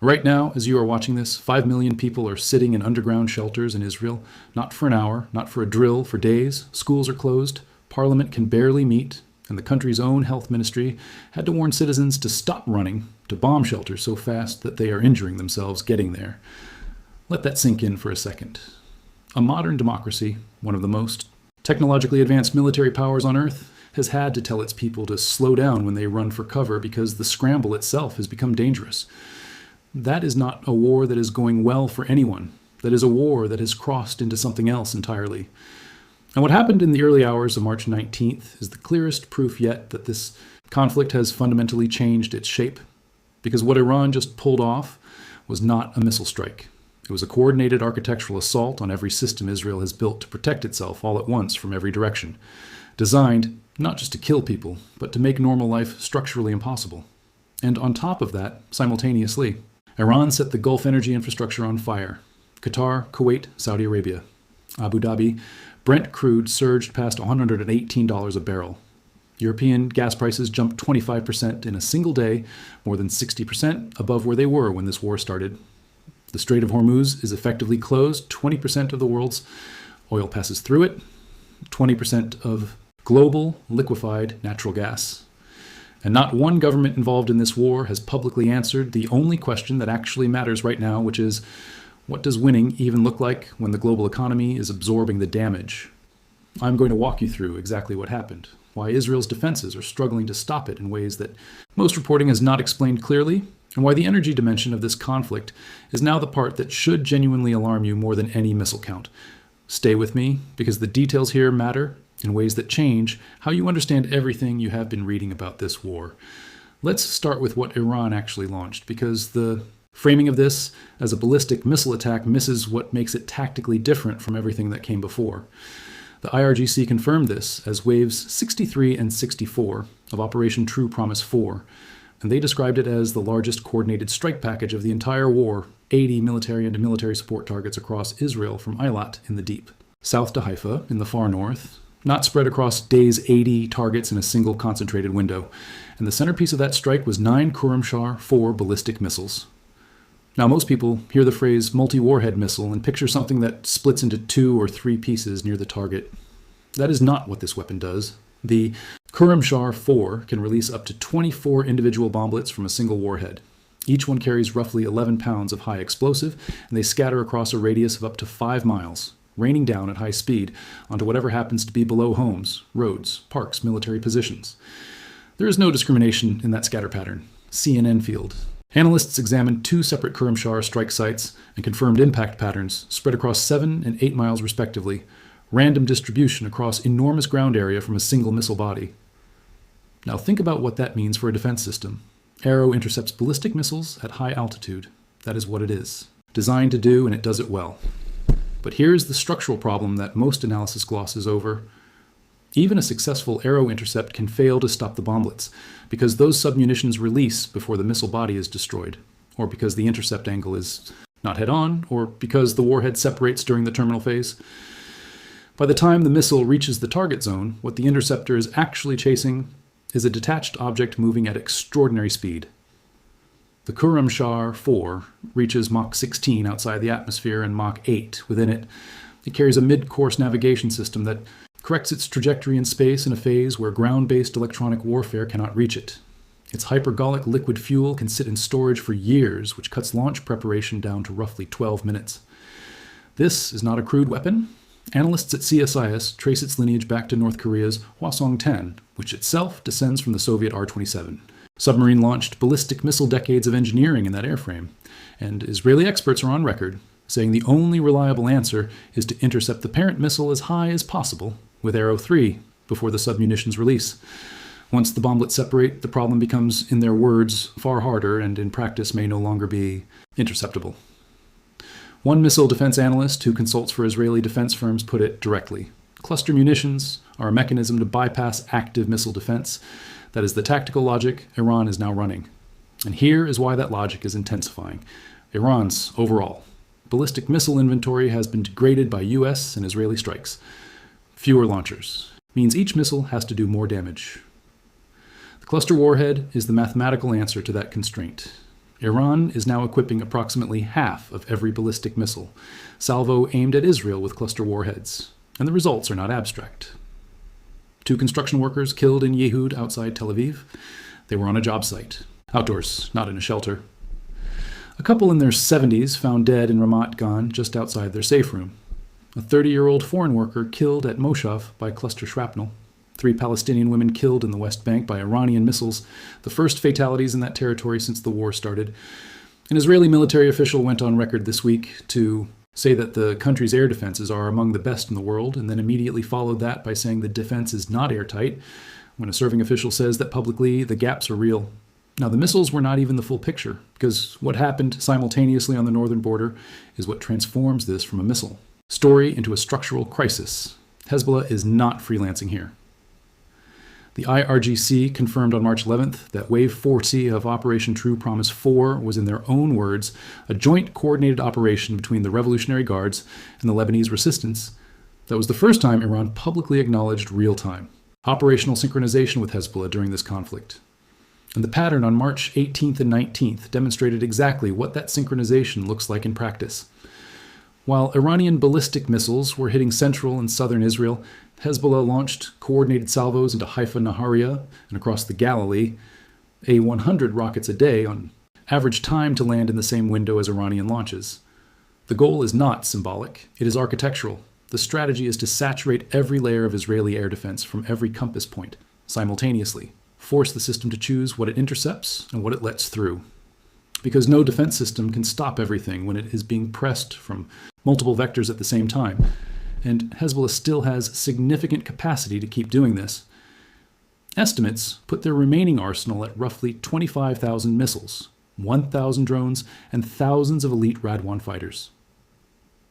Right now, as you are watching this, 5 million people are sitting in underground shelters in Israel, not for an hour, not for a drill, for days. Schools are closed, parliament can barely meet, and the country's own health ministry had to warn citizens to stop running to bomb shelters so fast that they are injuring themselves getting there. Let that sink in for a second. A modern democracy, one of the most technologically advanced military powers on Earth, has had to tell its people to slow down when they run for cover because the scramble itself has become dangerous. That is not a war that is going well for anyone. That is a war that has crossed into something else entirely. And what happened in the early hours of March 19th is the clearest proof yet that this conflict has fundamentally changed its shape. Because what Iran just pulled off was not a missile strike. It was a coordinated architectural assault on every system Israel has built to protect itself all at once from every direction, designed not just to kill people, but to make normal life structurally impossible. And on top of that, simultaneously, Iran set the Gulf energy infrastructure on fire. Qatar, Kuwait, Saudi Arabia, Abu Dhabi, Brent crude surged past $118 a barrel. European gas prices jumped 25% in a single day, more than 60% above where they were when this war started. The Strait of Hormuz is effectively closed. 20% of the world's oil passes through it, 20% of global liquefied natural gas. And not one government involved in this war has publicly answered the only question that actually matters right now, which is, what does winning even look like when the global economy is absorbing the damage? I'm going to walk you through exactly what happened, why Israel's defenses are struggling to stop it in ways that most reporting has not explained clearly, and why the energy dimension of this conflict is now the part that should genuinely alarm you more than any missile count. Stay with me, because the details here matter in ways that change how you understand everything you have been reading about this war. Let's start with what Iran actually launched, because the framing of this as a ballistic missile attack misses what makes it tactically different from everything that came before. The IRGC confirmed this as waves 63 and 64 of Operation True Promise 4, and they described it as the largest coordinated strike package of the entire war, 80 military and military support targets across Israel from Eilat in the deep, south to Haifa in the far north, not spread across days 80 targets in a single concentrated window. And the centerpiece of that strike was 9 Khorramshahr 4 ballistic missiles. Now, most people hear the phrase multi-warhead missile and picture something that splits into 2 or 3 pieces near the target. That is not what this weapon does. The Khorramshahr 4 can release up to 24 individual bomblets from a single warhead. Each one carries roughly 11 pounds of high explosive, and they scatter across a radius of up to 5 miles, raining down at high speed onto whatever happens to be below homes, roads, parks, military positions. There is no discrimination in that scatter pattern. CNN field. Analysts examined 2 separate Khorramshahr strike sites and confirmed impact patterns spread across 7 and 8 miles respectively, random distribution across enormous ground area from a single missile body. Now think about what that means for a defense system. Arrow intercepts ballistic missiles at high altitude. That is what it is. Designed to do, and it does it well. But here's the structural problem that most analysis glosses over. Even a successful arrow intercept can fail to stop the bomblets, because those submunitions release before the missile body is destroyed, or because the intercept angle is not head-on, or because the warhead separates during the terminal phase. By the time the missile reaches the target zone, what the interceptor is actually chasing is a detached object moving at extraordinary speed. The Khorramshahr 4 reaches Mach 16 outside the atmosphere and Mach 8 within it. It carries a mid-course navigation system that corrects its trajectory in space in a phase where ground-based electronic warfare cannot reach it. Its hypergolic liquid fuel can sit in storage for years, which cuts launch preparation down to roughly 12 minutes. This is not a crude weapon. Analysts at CSIS trace its lineage back to North Korea's Hwasong-10, which itself descends from the Soviet R-27. Submarine-launched ballistic missile decades of engineering in that airframe, and Israeli experts are on record saying the only reliable answer is to intercept the parent missile as high as possible with Arrow 3 before the submunitions release. Once the bomblets separate, the problem becomes, in their words, far harder and in practice may no longer be interceptable. One missile defense analyst who consults for Israeli defense firms put it directly. Cluster munitions are a mechanism to bypass active missile defense. That is the tactical logic Iran is now running. And here is why that logic is intensifying. Iran's overall ballistic missile inventory has been degraded by US and Israeli strikes. Fewer launchers means each missile has to do more damage. The cluster warhead is the mathematical answer to that constraint. Iran is now equipping approximately half of every ballistic missile, salvo aimed at Israel with cluster warheads. And the results are not abstract. 2 construction workers killed in Yehud outside Tel Aviv. They were on a job site. Outdoors, not in a shelter. A couple in their 70s found dead in Ramat Gan, just outside their safe room. A 30-year-old foreign worker killed at Moshav by cluster shrapnel. 3 Palestinian women killed in the West Bank by Iranian missiles, the first fatalities in that territory since the war started. An Israeli military official went on record this week to say that the country's air defenses are among the best in the world, and then immediately followed that by saying the defense is not airtight, when a serving official says that publicly the gaps are real. Now, the missiles were not even the full picture, because what happened simultaneously on the northern border is what transforms this from a missile story into a structural crisis. Hezbollah is not freelancing here. The IRGC confirmed on March 11th that Wave 40 of Operation True Promise 4 was, in their own words, a joint coordinated operation between the Revolutionary Guards and the Lebanese resistance. That was the first time Iran publicly acknowledged real-time operational synchronization with Hezbollah during this conflict. And the pattern on March 18th and 19th demonstrated exactly what that synchronization looks like in practice. While Iranian ballistic missiles were hitting central and southern Israel, Hezbollah launched coordinated salvos into Haifa, Nahariya, and across the Galilee, 100 rockets a day on average time to land in the same window as Iranian launches. The goal is not symbolic, it is architectural. The strategy is to saturate every layer of Israeli air defense from every compass point, simultaneously, force the system to choose what it intercepts and what it lets through. Because no defense system can stop everything when it is being pressed from multiple vectors at the same time, and Hezbollah still has significant capacity to keep doing this. Estimates put their remaining arsenal at roughly 25,000 missiles, 1,000 drones, and thousands of elite Radwan fighters.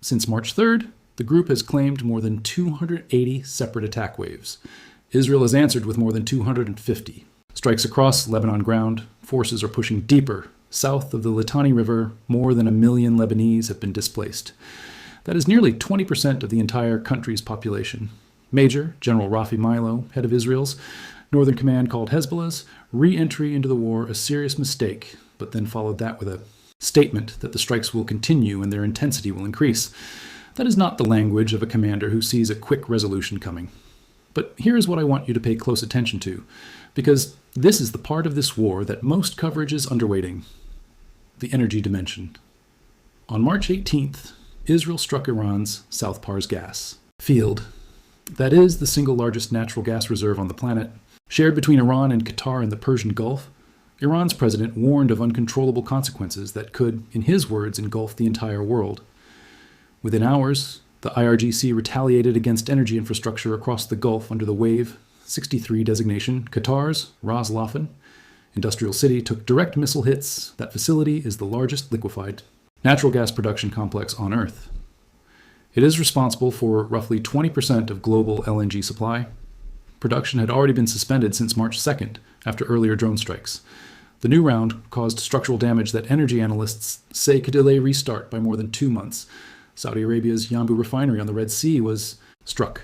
Since March 3rd, the group has claimed more than 280 separate attack waves. Israel has answered with more than 250. Strikes across Lebanon ground, forces are pushing deeper. South of the Litani River, more than 1 million Lebanese have been displaced. That is nearly 20% of the entire country's population. Major General Rafi Milo, head of Israel's Northern Command, called Hezbollah's re-entry into the war a serious mistake, but then followed that with a statement that the strikes will continue and their intensity will increase. That is not the language of a commander who sees a quick resolution coming. But here is what I want you to pay close attention to, because this is the part of this war that most coverage is underweighting: the energy dimension. On March 18th, Israel struck Iran's South Pars gas field. That is the single largest natural gas reserve on the planet. Shared between Iran and Qatar in the Persian Gulf, Iran's president warned of uncontrollable consequences that could, in his words, engulf the entire world. Within hours, the IRGC retaliated against energy infrastructure across the Gulf under the Wave 63 designation. Qatar's Ras Laffan industrial city took direct missile hits. That facility is the largest liquefied natural gas production complex on Earth. It is responsible for roughly 20% of global LNG supply. Production had already been suspended since March 2nd after earlier drone strikes. The new round caused structural damage that energy analysts say could delay restart by more than 2 months. Saudi Arabia's Yanbu refinery on the Red Sea was struck.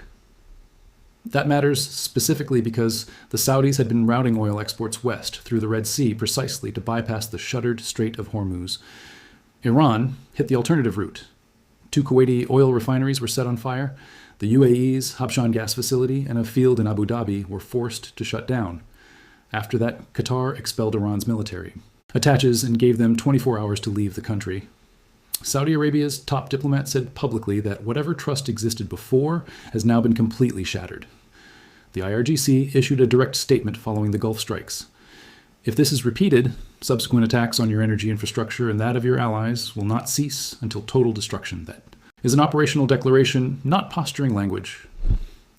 That matters specifically because the Saudis had been routing oil exports west through the Red Sea precisely to bypass the shuttered Strait of Hormuz. Iran hit the alternative route. 2 Kuwaiti oil refineries were set on fire. The UAE's Habshan gas facility and a field in Abu Dhabi were forced to shut down. After that, Qatar expelled Iran's military, attaches, and gave them 24 hours to leave the country. Saudi Arabia's top diplomat said publicly that whatever trust existed before has now been completely shattered. The IRGC issued a direct statement following the Gulf strikes. If this is repeated, subsequent attacks on your energy infrastructure and that of your allies will not cease until total destruction. That is an operational declaration, not posturing language.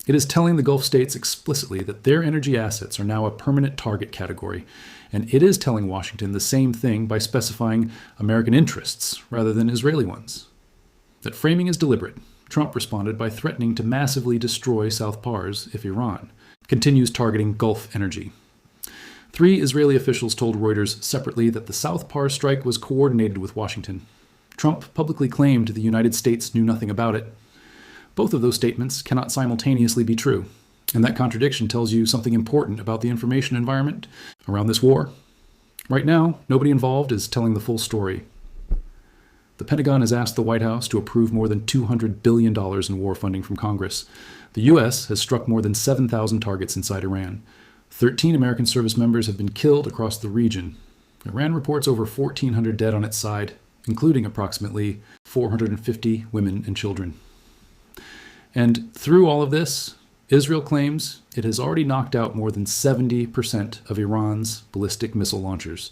It is telling the Gulf states explicitly that their energy assets are now a permanent target category, and it is telling Washington the same thing by specifying American interests rather than Israeli ones. That framing is deliberate. Trump responded by threatening to massively destroy South Pars if Iran continues targeting Gulf energy. 3 Israeli officials told Reuters separately that the South Pars strike was coordinated with Washington. Trump publicly claimed the United States knew nothing about it. Both of those statements cannot simultaneously be true, and that contradiction tells you something important about the information environment around this war. Right now, nobody involved is telling the full story. The Pentagon has asked the White House to approve more than $200 billion in war funding from Congress. The U.S. has struck more than 7,000 targets inside Iran. 13 American service members have been killed across the region. Iran reports over 1,400 dead on its side, including approximately 450 women and children. And through all of this, Israel claims it has already knocked out more than 70% of Iran's ballistic missile launchers.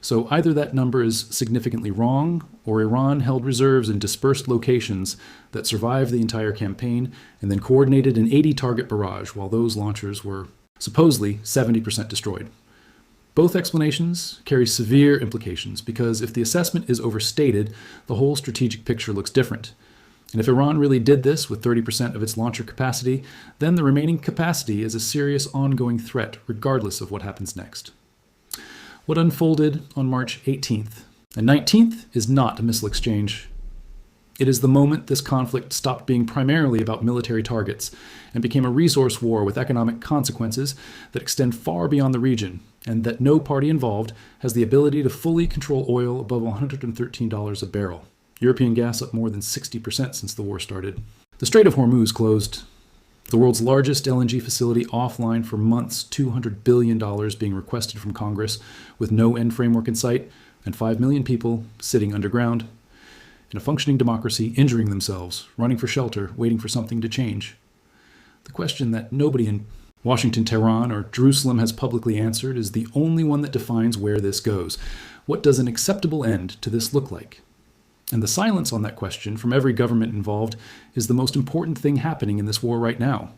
So either that number is significantly wrong, or Iran held reserves in dispersed locations that survived the entire campaign and then coordinated an 80-target barrage while those launchers were supposedly 70% destroyed. Both explanations carry severe implications because if the assessment is overstated, the whole strategic picture looks different. And if Iran really did this with 30% of its launcher capacity, then the remaining capacity is a serious ongoing threat regardless of what happens next. What unfolded on March 18th and 19th is not a missile exchange. It is the moment this conflict stopped being primarily about military targets and became a resource war with economic consequences that extend far beyond the region, and that no party involved has the ability to fully control oil above $113 a barrel. European gas up more than 60% since the war started. The Strait of Hormuz closed. The world's largest LNG facility offline for months, $200 billion being requested from Congress with no end framework in sight, and 5 million people sitting underground in a functioning democracy, injuring themselves, running for shelter, waiting for something to change. The question that nobody in Washington, Tehran, or Jerusalem has publicly answered is the only one that defines where this goes. What does an acceptable end to this look like? And the silence on that question from every government involved is the most important thing happening in this war right now.